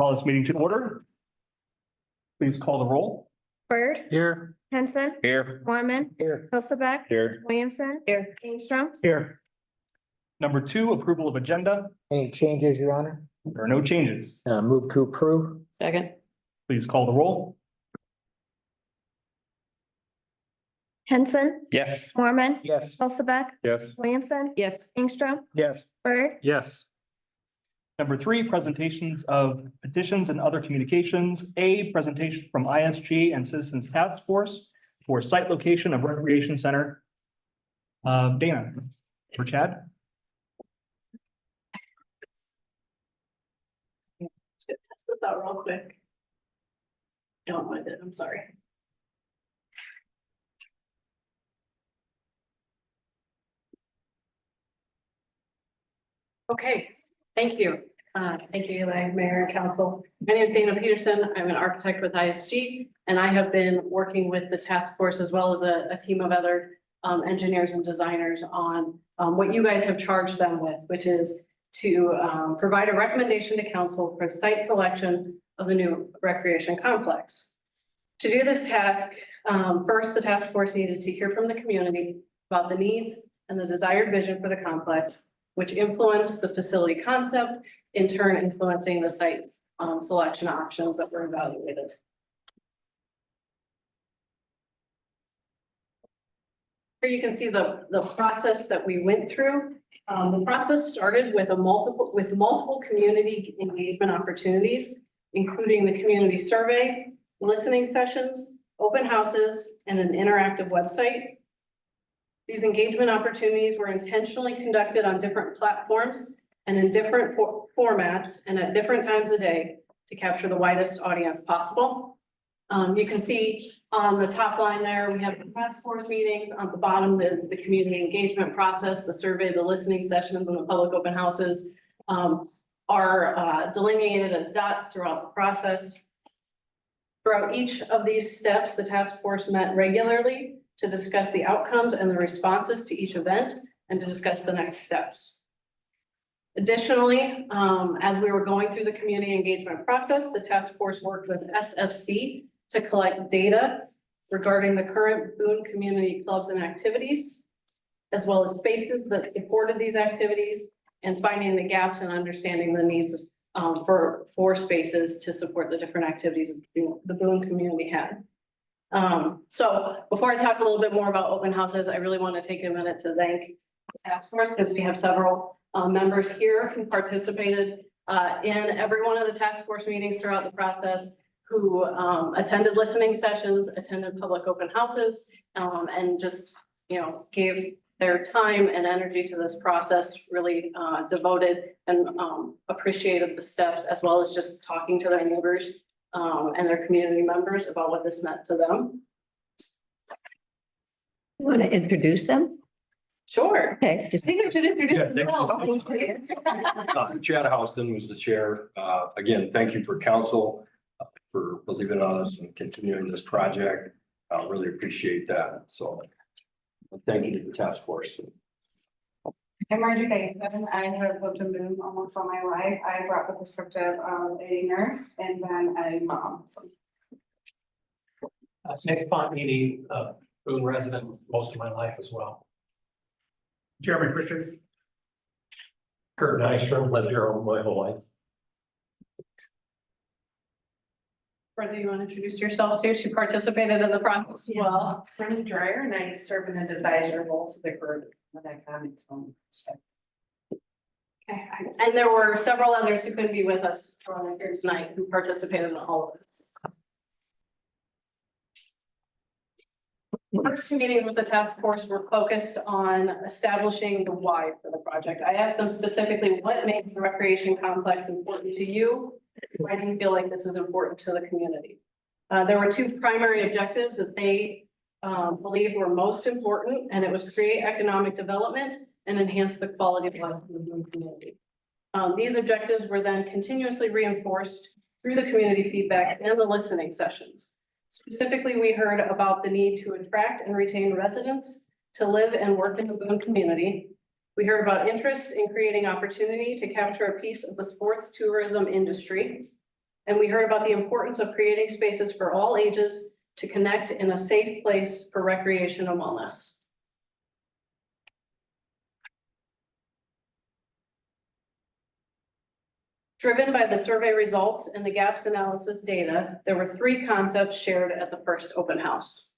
Call this meeting to order. Please call the roll. Bird, Here. Henson, Here. Mormon, Here. Hilsaback, Here. Williamson, Ingstrom. Here. Number 2, approval of agenda. Any changes, Your Honor? There are no changes. Move to approve. Second. Please call the roll. Henson, Yes. Mormon, Yes. Hilsaback, Yes. Williamson, Yes. Ingstrom, Yes. Bird, Yes. Number 3, presentations of petitions and other communications. A, presentation from ISG and Citizens Task Force for site location of recreation center. Dana or Chad? Test this out real quick. Don't mind it, I'm sorry. Okay, thank you. Thank you, Eli, Mayor and Council. My name is Dana Peterson. I'm an architect with ISG, and I have been working with the task force as well as a team of other engineers and designers on what you guys have charged them with, which is to provide a recommendation to council for site selection of the new recreation complex. To do this task, first, the task force needed to hear from the community about the needs and the desired vision for the complex, which influenced the facility concept, in turn influencing the site selection options that were evaluated. Here you can see the process that we went through. The process started with multiple community engagement opportunities, including the community survey, listening sessions, open houses, and an interactive website. These engagement opportunities were intentionally conducted on different platforms and in different formats and at different times of day to capture the widest audience possible. You can see on the top line there, we have the task force meetings. On the bottom is the community engagement process, the survey, the listening sessions, and the public open houses are delineated as dots throughout the process. Throughout each of these steps, the task force met regularly to discuss the outcomes and the responses to each event and to discuss the next steps. Additionally, as we were going through the community engagement process, the task force worked with SFC to collect data regarding the current Boone community clubs and activities, as well as spaces that supported these activities and finding the gaps and understanding the needs for spaces to support the different activities the Boone community had. So before I talk a little bit more about open houses, I really want to take a minute to thank the task force because we have several members here who participated in every one of the task force meetings throughout the process, who attended listening sessions, attended public open houses, and just, gave their time and energy to this process, really devoted and appreciated the steps, as well as just talking to their neighbors and their community members about what this meant to them. You want to introduce them? Sure. Okay, I think I should introduce Yeah, myself. Chad Houston was the chair. Again, thank you for council for believing on us and continuing this project. I really appreciate that. So thank you to the task force. I'm Marjorie Dyson. I have lived in Boone almost all my life. I brought the perspective of a nurse and then a mom. So Nick Fontini, Boone resident most of my life as well. Jeremy Pritchard. Kurt Nystrom, lived here all my whole life. Brenda, you want to introduce yourself too? She participated in the process as well. Brenda Dreyer, and I serve in an advisory role to the group with economic development. Okay, and there were several others who couldn't be with us here tonight who participated in all of this. The first two meetings with the task force were focused on establishing the why for the project. I asked them specifically what makes the recreation complex important to you? Why do you feel like this is important to the community? There were two primary objectives that they believed were most important, and it was create economic development and enhance the quality of life in the Boone community. These objectives were then continuously reinforced through the community feedback and the listening sessions. Specifically, we heard about the need to attract and retain residents to live and work in the Boone community. We heard about interest in creating opportunity to capture a piece of the sports tourism industry. And we heard about the importance of creating spaces for all ages to connect in a safe place for recreation and wellness. Driven by the survey results and the gaps analysis data, there were 3 concepts shared at the first open house.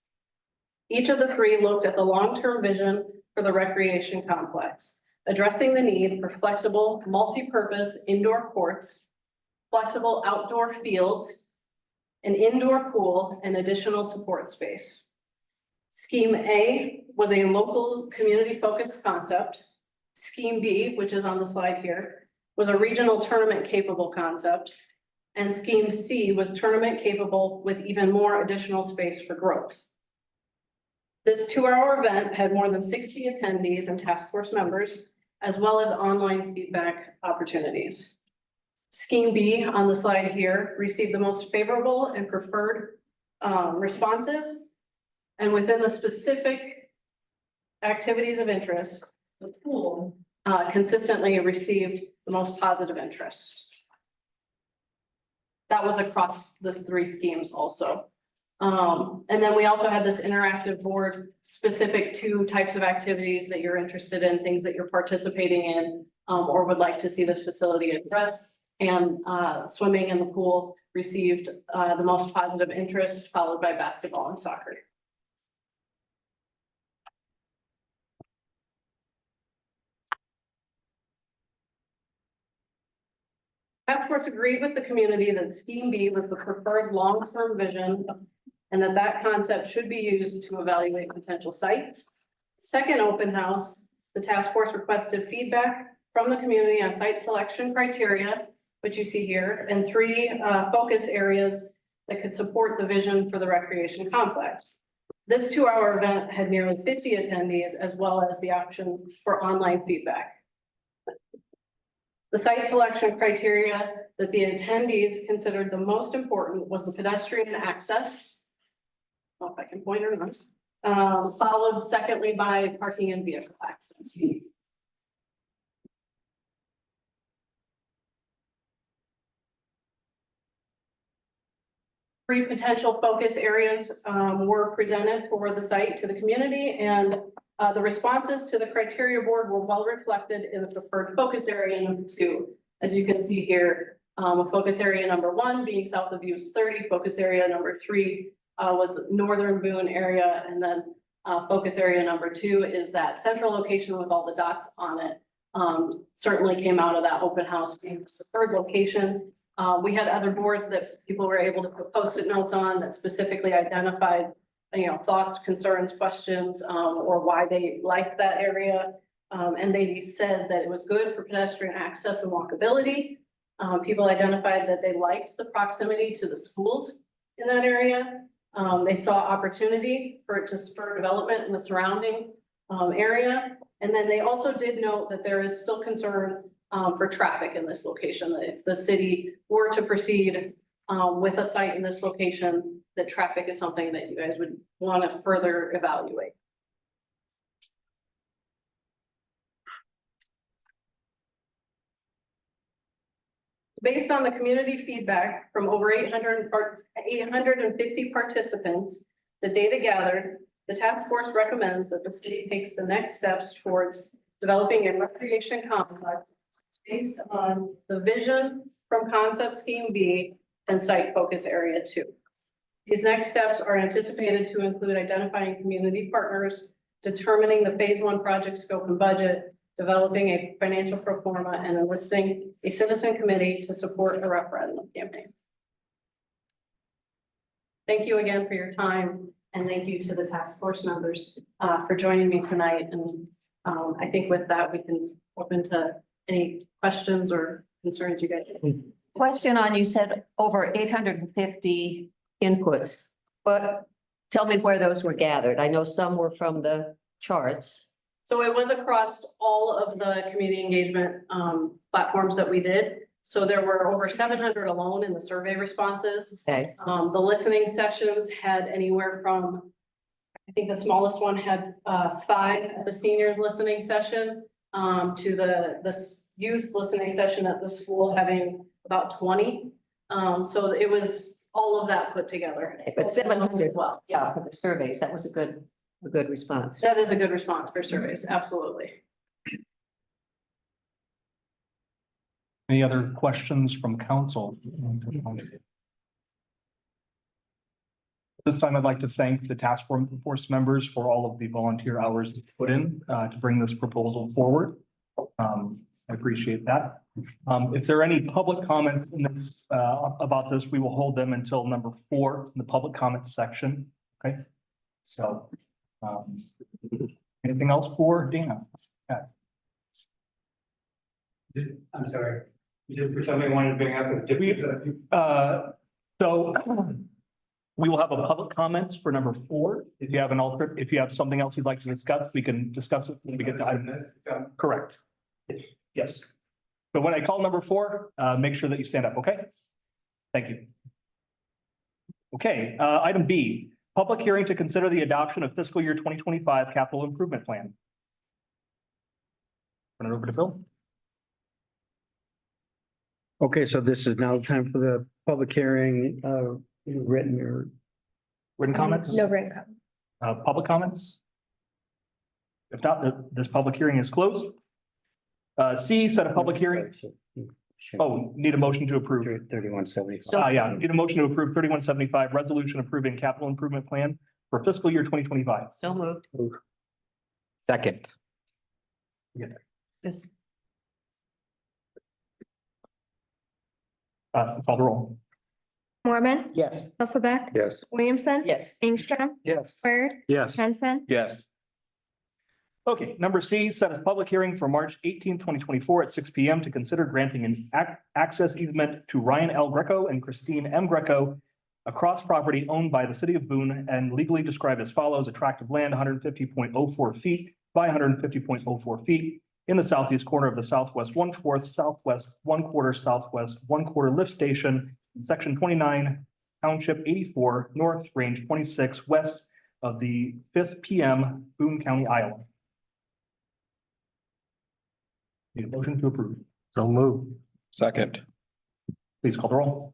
Each of the 3 looked at the long-term vision for the recreation complex, addressing the need for flexible, multi-purpose indoor courts, flexible outdoor fields, an indoor pool, and additional support space. Scheme A was a local community-focused concept. Scheme B, which is on the slide here, was a regional tournament capable concept. And Scheme C was tournament capable with even more additional space for growth. This 2-hour event had more than 60 attendees and task force members, as well as online feedback opportunities. Scheme B on the slide here received the most favorable and preferred responses. And within the specific activities of interest, the pool consistently received the most positive interest. That was across the 3 schemes also. And then we also had this interactive board specific to types of activities that you're interested in, things that you're participating in, or would like to see this facility address. And swimming in the pool received the most positive interest, followed by basketball and soccer. Task force agreed with the community that Scheme B was the preferred long-term vision and that concept should be used to evaluate potential sites. Second open house, the task force requested feedback from the community on site selection criteria, which you see here, and 3 focus areas that could support the vision for the recreation complex. This 2-hour event had nearly 50 attendees, as well as the option for online feedback. The site selection criteria that the attendees considered the most important was the pedestrian access. I don't know if I can point or not. Followed secondly by parking and vehicle access. 3 potential focus areas were presented for the site to the community, and the responses to the criteria board were well reflected in the preferred focus area number 2. As you can see here, focus area number 1 being south of US 30, focus area number 3 was the northern Boone area, and then focus area number 2 is that central location with all the dots on it. Certainly came out of that open house being the preferred location. We had other boards that people were able to put post-it notes on that specifically identified, thoughts, concerns, questions, or why they liked that area. And they said that it was good for pedestrian access and walkability. People identified that they liked the proximity to the schools in that area. They saw opportunity for it to spur development in the surrounding area. And then they also did note that there is still concern for traffic in this location, that if the city were to proceed with a site in this location, that traffic is something that you guys would want to further evaluate. Based on the community feedback from over 850 participants, the data gathered, the task force recommends that the city takes the next steps towards developing a recreation complex based on the vision from concept scheme B and site focus area 2. These next steps are anticipated to include identifying community partners, determining the phase 1 project scope and budget, developing a financial pro forma, and enlisting a citizen committee to support a referendum campaign. Thank you again for your time, and thank you to the task force members for joining me tonight. And I think with that, we can open to any questions or concerns you guys have. Question on, you said over 850 inputs, but tell me where those were gathered. I know some were from the charts. So it was across all of the community engagement platforms that we did. So there were over 700 alone in the survey responses. Okay. The listening sessions had anywhere from, I think the smallest one had 5 at the seniors listening session, to the youth listening session at the school having about 20. So it was all of that put together. But 700, Well, yeah, for the surveys, that was a good response. that is a good response for surveys, absolutely. Any other questions from council? This time, I'd like to thank the task force members for all of the volunteer hours they put in to bring this proposal forward. I appreciate that. If there are any public comments in this about this, we will hold them until number 4 in the public comments section. Okay. So anything else for Dana? I'm sorry. You did, somebody wanted to bring up a different. So we will have a public comments for number 4. If you have if you have something else you'd like to discuss, we can discuss it when we get to item. Correct. Yes. But when I call number 4, make sure that you stand up, okay? Thank you. Okay, item B, public hearing to consider the adoption of fiscal year 2025 capital improvement plan. Turn it over to Bill. Okay, so this is now time for the public hearing, written or. Written comments? No written comment. Public comments? If not, this public hearing is closed. C, set a public hearing. Oh, need a motion to approve. 3175. Yeah, need a motion to approve 3175 resolution approving capital improvement plan for fiscal year 2025. So moved. Second. Yes. Call the roll. Mormon, Yes. Hilsaback, Yes. Williamson. Yes. Ingstrom, Yes. Bird, Yes. Henson, Yes. Okay, number C, set a public hearing for March 18th, 2024 at 6 p.m. to consider granting an access easement to Ryan L. Greco and Christine M. Greco across property owned by the city of Boone and legally described as follows: a tract of land 150.04 feet by 150.04 feet in the southeast corner of the southwest 1/4, southwest 1/4, southwest 1/4 lift station, section 29, township 84, north, range 26, west of the 5th PM, Boone County, Iowa. Need a motion to approve. So move. Second. Please call the roll.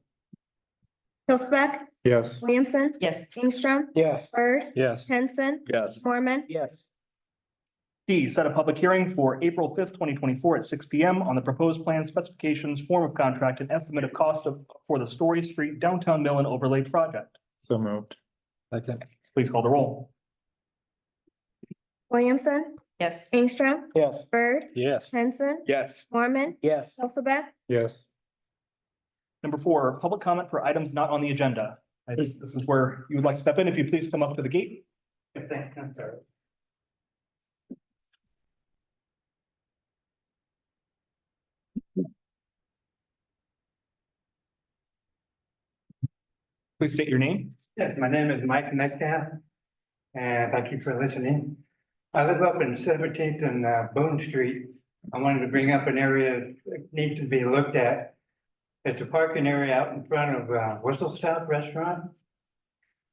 Hilsaback, Yes. Williamson, Yes. Ingstrom, Yes. Bird, Yes. Henson, Yes. Mormon, Yes. D, set a public hearing for April 5th, 2024 at 6 p.m. on the proposed plan specifications, form of contract, and estimate of cost for the Story Street Downtown Mill and Overlay project. So moved. Second. Please call the roll. Williamson, Yes. Ingstrom, Yes. Bird, Yes. Henson, Yes. Mormon, Yes. Hilsaback, Yes. Number 4, public comment for items not on the agenda. I think this is where you would like to step in. If you please come up to the gate. Thanks, I'm sorry. Please state your name. Yes, my name is Mike Metcalf, and thank you for listening. I live up in 17th and Boone Street. I wanted to bring up an area that needs to be looked at. It's a parking area out in front of Whistle Stop Restaurant.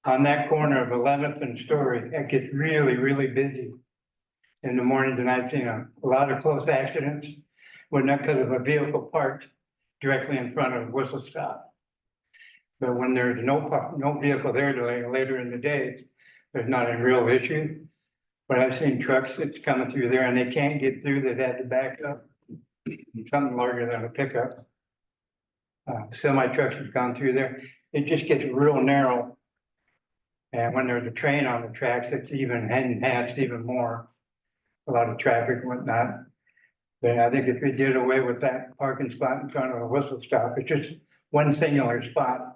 On that corner of 11th and Story, it gets really, really busy in the mornings, and I've seen a lot of close accidents. Well, not because of a vehicle parked directly in front of Whistle Stop. But when there's no vehicle there later in the day, there's not a real issue. But I've seen trucks that's coming through there and they can't get through, they've had to back up. Something larger than a pickup. Semi trucks have gone through there, it just gets real narrow. And when there's a train on the tracks, it's even enhanced even more. A lot of traffic and whatnot. But I think if we did away with that parking spot in front of a Whistle Stop, it's just one singular spot.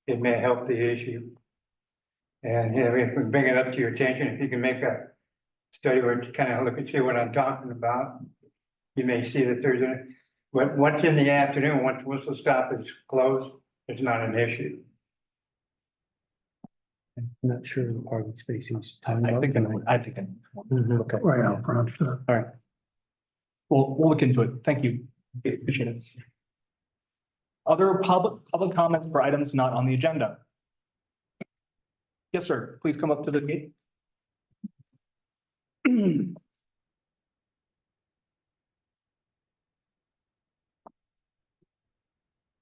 It may help the issue. And you know, if we bring it up to your attention, if you can make a study where you kind of look and see what I'm talking about. You may see that there's once in the afternoon, once Whistle Stop is closed, it's not an issue. I'm not sure the parking spaces. I think. Okay. Right out front. All right. We'll look into it. Thank you. Appreciate it. Other public comments for items not on the agenda. Yes, sir. Please come up to the gate.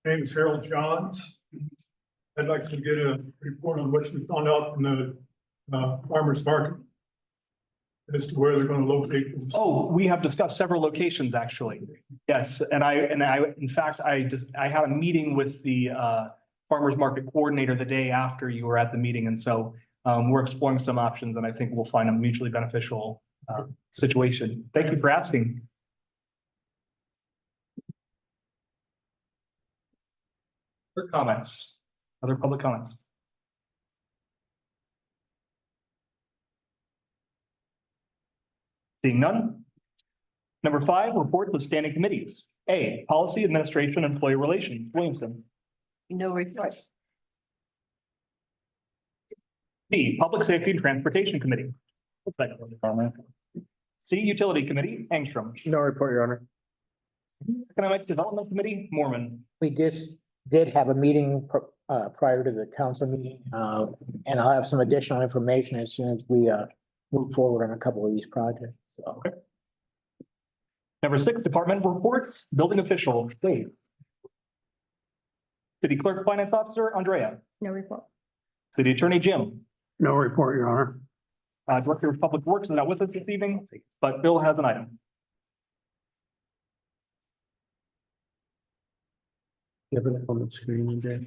name is Harold Johns. I'd like to get a report on what you found out from the farmer's market as to where they're going to locate this. Oh, we have discussed several locations, actually. Yes, and in fact, I had a meeting with the farmer's market coordinator the day after you were at the meeting, and so we're exploring some options, and I think we'll find a mutually beneficial situation. Thank you for asking. Other comments? Other public comments? Seeing none. Number 5, reports of standing committees. A, Policy, Administration, Employee Relations, Williamson. No report. B, Public Safety and Transportation Committee. C, Utility Committee, Engstrom. No report, Your Honor. Economic Development Committee, Mormon. We just did have a meeting prior to the council meeting, and I'll have some additional information as soon as we move forward on a couple of these projects, so. Number 6, Department Reports, Building Official, Dave. City Clerk, Finance Officer, Andrea. No report. City Attorney, Jim. No report, Your Honor. Director of Public Works is not with us this evening, but Bill has an item. You have it on the screen, Andrea.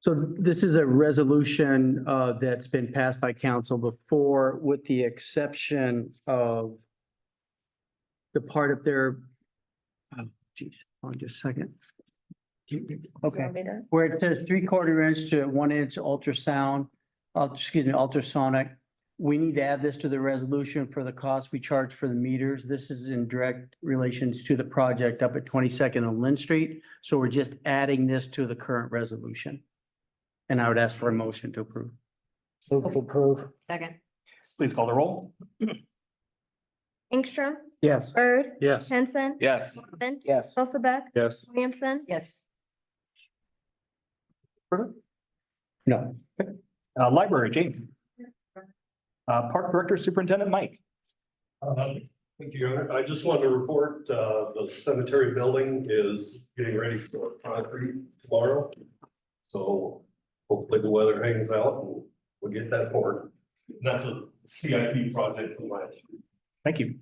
So this is a resolution that's been passed by council before, with the exception of the part up there. Oh, geez, hold on just a second. Okay, where it says 3/4 inch to 1 inch ultrasound, ultrasonic. We need to add this to the resolution for the cost we charge for the meters. This is in direct relations to the project up at 22nd on Lynn Street. So we're just adding this to the current resolution. And I would ask for a motion to approve. Move to approve. Second. Please call the roll. Ingstrom, Yes. Bird, Yes. Henson. Yes. Mormon, Yes. Hilsaback, Yes. Williamson. Yes. No. Library, James. Park Director, Superintendent Mike. Thank you, Your Honor. I just wanted to report, the cemetery building is getting ready for concrete tomorrow. So hopefully the weather hangs out and we'll get that poured. That's a CIP project from last year. Thank you.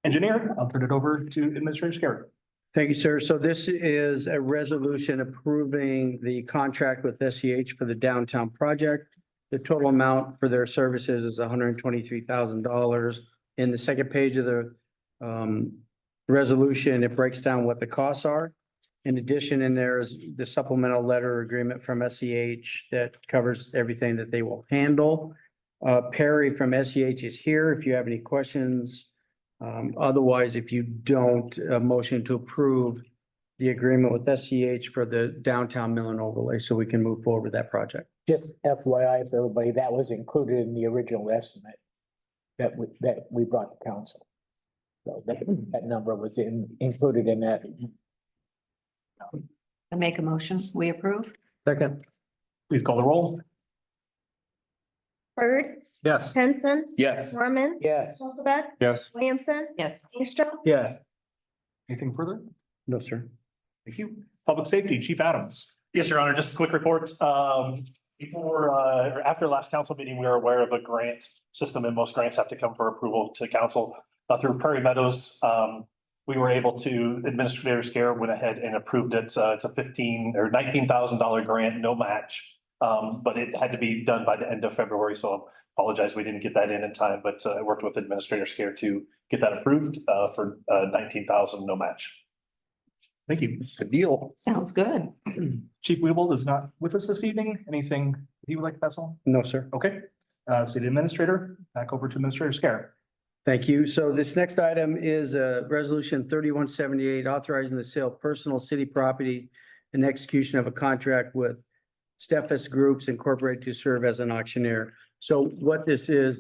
Engineer, I'll turn it over to Administrator Scarrett. Thank you, sir. So this is a resolution approving the contract with SEH for the downtown project. The total amount for their services is $123,000. In the second page of the resolution, it breaks down what the costs are. In addition, in there is the supplemental letter agreement from SEH that covers everything that they will handle. Perry from SEH is here if you have any questions. Otherwise, if you don't, motion to approve the agreement with SEH for the downtown mill and overlay so we can move forward with that project. Just FYI for everybody, that was included in the original estimate that we brought to council. So that number was included in that. I make a motion. We approve? Second. Please call the roll. Bird, Yes. Henson, Yes. Mormon, Yes. Hilsaback, Yes. Williamson, Yes. Ingstrom. Yeah. Anything further? No, sir. Thank you. Public Safety, Chief Adams. Yes, Your Honor, just a quick report. Before, or after last council meeting, we were aware of a grant system and most grants have to come for approval to council. Through Prairie Meadows, we were able to, Administrator Scare went ahead and approved it. It's a $15,000 or $19,000 grant, no match. But it had to be done by the end of February, so apologize, we didn't get that in time, but I worked with Administrator Scare to get that approved for $19,000, no match. Thank you. Good deal. Sounds good. Chief Weeble is not with us this evening. Anything he would like to pass on? No, sir. Okay. City Administrator, back over to Administrator Scare. Thank you. So this next item is resolution 3178, authorizing the sale of personal city property and execution of a contract with Steffes Groups Incorporated to serve as an auctioneer. So what this is,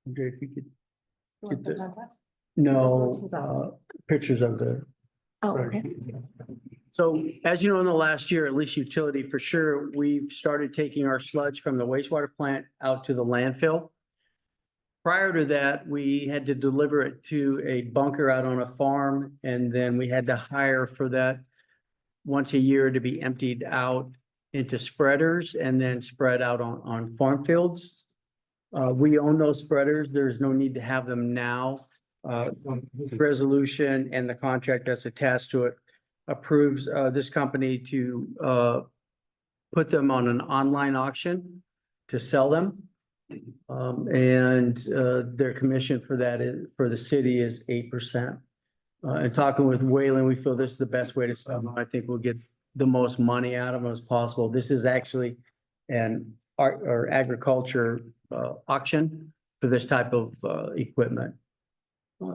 Andre, if you could get the, no, pictures of the. Oh, okay. So as you know, in the last year, at least utility for sure, we've started taking our sludge from the wastewater plant out to the landfill. prior to that, we had to deliver it to a bunker out on a farm, and then we had to hire for that once a year to be emptied out into spreaders and then spread out on farm fields. We own those spreaders. There's no need to have them now. This resolution and the contract that's attached to it approves, this company to, put them on an online auction to sell them. Their commission for that is, for the city is 8%. And talking with Wayland, we feel this is the best way to sell them. I think we'll get the most money out of them as possible. This is actually an art or agriculture auction for this type of equipment.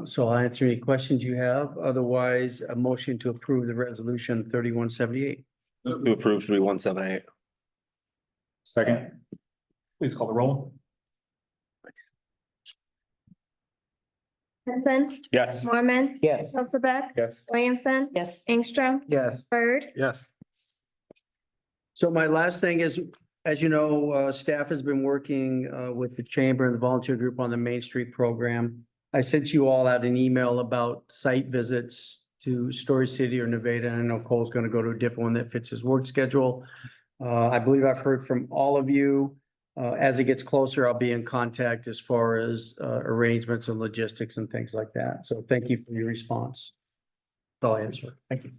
So I'll answer any questions you have. Otherwise, a motion to approve the resolution 3178. To approve 3178. Second. Please call the roll. Henson, Yes. Mormon, Yes. Hilsaback, Yes. Williamson, Yes. Ingstrom, Yes. Bird, Yes. So my last thing is, as you know, staff has been working with the chamber and the volunteer group on the Main Street program. I sent you all out an email about site visits to Story City or Nevada. And I know Cole's going to go to a different one that fits his work schedule. I believe I've heard from all of you. As it gets closer, I'll be in contact as far as arrangements and logistics and things like that. So thank you for your response. That's all I answer. Thank you.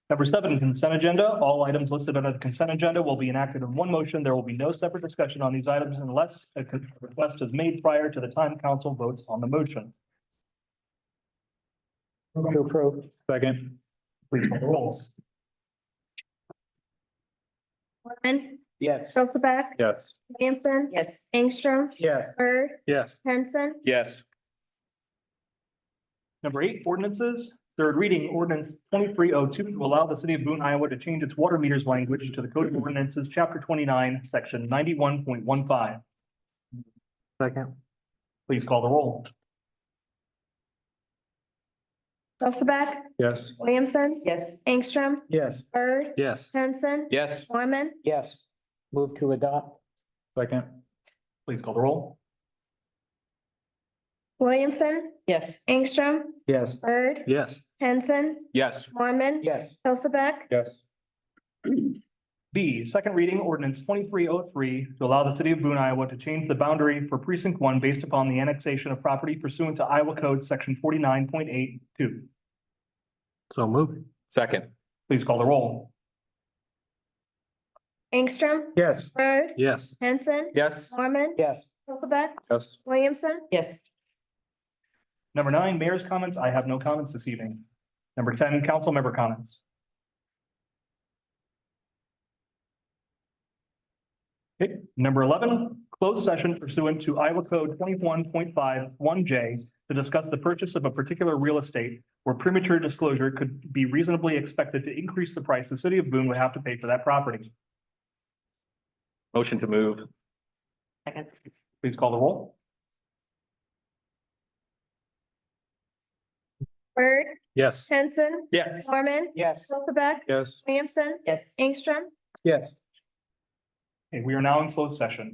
Number 7, consent agenda. All items listed under the consent agenda will be enacted in one motion. There will be no separate discussion on these items unless a request is made prior to the time council votes on the motion. To approve. Second. Please call the roll. Mormon, Yes. Hilsaback, Yes. Williamson, Yes. Ingstrom, Yes. Bird, Yes. Henson, Yes. Number 8, ordinances. Third reading ordinance 2302 to allow the city of Boone, Iowa to change its water meters language to the Code of Ordinances, Chapter 29, Section 91.15. Second. Please call the roll. Hilsaback, Yes. Williamson, Yes. Ingstrom, Yes. Bird, Yes. Henson, Yes. Mormon, Yes. Move to adopt. Second. Please call the roll. Williamson, Yes. Ingstrom, Yes. Bird, Yes. Henson, Yes. Mormon, Yes. Hilsaback, Yes. B, second reading ordinance 2303 to allow the city of Boone, Iowa to change the boundary for precinct 1 based upon the annexation of property pursuant to Iowa Code Section 49.82. So moved. Second. Please call the roll. Ingstrom, Yes. Bird, Yes. Henson, Yes. Mormon, Yes. Hilsaback, Yes. Williamson, Yes. Number 9, mayor's comments. I have no comments this evening. Number 10, council member comments. Okay, number 11, closed session pursuant to Iowa Code 21.51J to discuss the purchase of a particular real estate where premature disclosure could be reasonably expected to increase the price the city of Boone would have to pay for that property. Motion to move. Second. Please call the roll. Bird, Yes. Henson, Yes. Mormon, Yes. Hilsaback, Yes. Williamson, Yes. Ingstrom, Yes. Okay, we are now in closed session.